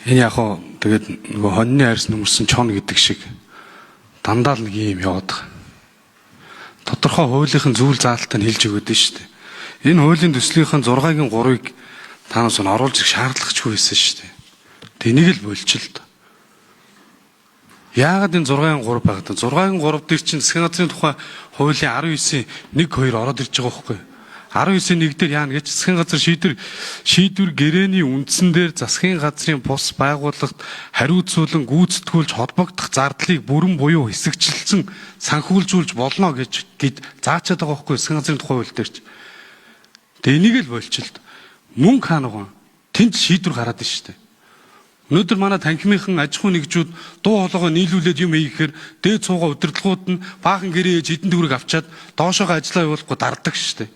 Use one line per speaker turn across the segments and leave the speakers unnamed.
Энэ яг хоо тэгээд нөгөө хоньны арьс нүмерсэн чон гэдэг шиг дандаа л нэг юм яваад байгаа. Тодорхой хуулийн зүйл заалтыг хэлж өгöd нь шүү дээ. Энэ хуулийн төслийнхэн 6-гийн 3-ыг танаас нь оруулж ирэх шаардлагачгүй байсан шүү дээ. Тэнийг л болчихлоо. Яагаад энэ 6-гийн 3 байгаад вэ? 6-гийн 3 дээр чинь засгийн газрын тухай хуулийн 19-ийн 1-2 ороод ирж байгаа байхгүй юу? 19-ийн 1 дээр яана гэж засгийн газар шийдвэр гэрээний үндсэн дээр засгийн газрын бус байгууллагт хариуцуулан гүйцэтгүүлж холбогдох зардлыг бүрэн буюу хэсэгчлэн санхүүжүүлж болно гэж заачаад байгаа байхгүй юу? Засгийн газрын тухай хууль дээр ч. Тэгээ энийг л болчихлоо. Мөнгө хаана гоо? Тэнд шийдвэр гараад байна шүү дээ. Өнөөдөр манай танхимынхан аж ахуй нэгжүүд дуу хоолойгоо нийлүүлээд юм хийхээр дээд цуугаа удирдлагууд нь баахан гэрээ ээж хэдэн төгрөг авчаад доошоогоо ажиллаа явуулахгүй дардаг шүү дээ.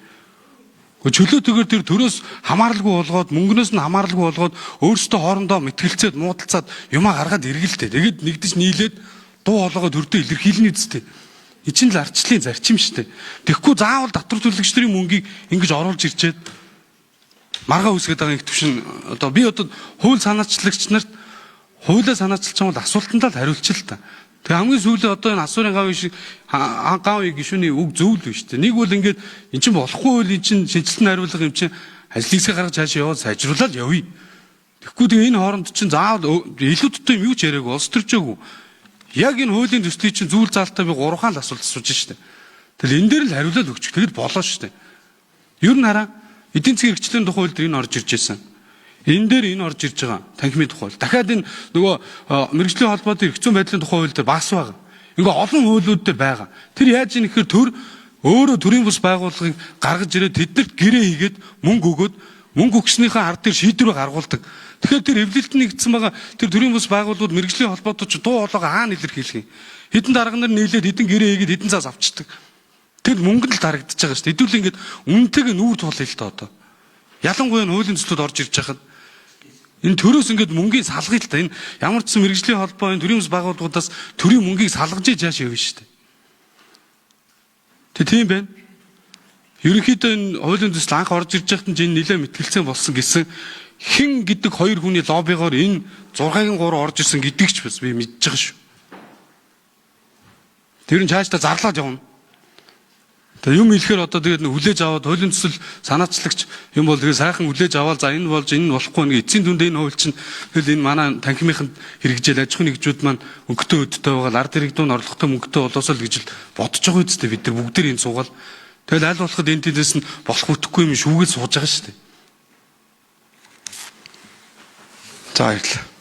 Чөлөөтэйгээр тэр төрөөс хамааралгүй болгоод мөнгнөөс нь хамааралгүй болгоод өөрсдөө хоорондоо мэтгэлцээд муудалцаад юмаа гаргаад эргэлдээ. Тэгээд нэгдэж нийлээд дуу хоолойгоо төрдөө илэрхийлнэ үсттэй. Энэ чинь л ардчлалын зарчим шүү дээ. Тэгэхгүй заавал татвар төлөгчдийн мөнгийг ингэж оруулж ирчээд маргаа үсгээд байгаа их төвшин одоо би одоо хууль санаачлагч нарт хуулиа санаачилж байгаа бол асуултандаа л хариулчих л та. Тэгээ хамгийн сүүлийн одоо энэ асуурын гавь шиг гавь гишүүний үг зөв л биш үү? Нэг бол ингээд эн чинь болохгүй үйл эн чинь шинжилсэн хариулга юм чинь ажлыгсаа гаргаж хаашаа яваад сайжруулаад явъя. Тэгэхгүй тэгээ энэ хооронд чинь заавал илүү төтөө юм юу ч яриаг улс төрчөөгүй. Яг энэ хуулийн төслийг чинь зүйл заалтаа би 3 хаал асуулт асууж штэ. Тэгэл энэ дээр л хариулаад өгчих. Тэгэд болоо штэ. Ер нь хараа эдийн засгийн хэрэгжлийн тухай хууль дээр энэ орж ирж байсан. Энэ дээр энэ орж ирж байгаа танхимын тухай хууль. Дахиад энэ нөгөө мэргэжлийн холбоотой эрх зүйн байдлын тухай хууль дээр бас байгаа. Ингээ олон хуулиуд дээр байгаа. Тэр яаж ийм ихээр төр өөрөө төрийн бус байгууллагыг гаргаж ирээд тэднэрт гэрээ хийгээд мөнгө өгөөд мөнгө өгснийхээ ард дээр шийдвэрээ гаргуулдаг. Тэгэхээр тэр эвлэлтэд нэгдсэн байгаа тэр төрийн бус байгууллагууд мэргэжлийн холбоотой ч дуу хоолойгоо хаана илэрхийлэх юм. Хэдэн дарга нар нийлээд хэдэн гэрээ хийгээд хэдэн цаас авчдаг. Тэр мөнгө л дарагдчихж байгаа шүү дээ. Хэдүүл ингээд үнэтэйг нүүр тулъя л доо. Ялангуяа хуулийн төслүүд орж ирж байхад энэ төрөөс ингээд мөнгийг салгая л та. Энэ ямар ч сан мэргэжлийн холбоо энэ төрийн бус байгууллагуудаас төрийн мөнгийг салгаж яаш явна шүү дээ. Тэг тийм байна. Ерөнхийдөө энэ хуулийн төсөл анх орж ирж байхад энэ нэлээд мэтгэлцээ болсон гэсэн хэн гэдэг хоёр хүний лоббигоор энэ 6-гийн 3 орж ирсэн гэдгийг ч бас би мэдж байгаа шүү. Тэр нь цаашдаа зарлаад явна. Тэгээ юм хэлэхээр одоо тэгээд хүлээж аваад хуулийн төсөл санаачлагч юм бол тэгээд сайхан хүлээж аваад за энэ болж энэ болохгүй нэг эцсийн дүнд энэ хууль чинь тэгэл энэ манай танхимынханд хэрэгжээл аж ахуйн нэгжүүд маань өнгөтэй өдөртэй байгаа ард иргэдүүн орлоготой мөнгөтэй болоосоо л гэж л бодож байгаа үстэй бид нар бүгд энэ суугаал тэгэл аль болоход энэ тэндээс нь болох үтгэхгүй юм шүүгээд сууж байгаа шүү дээ. За баярлалаа.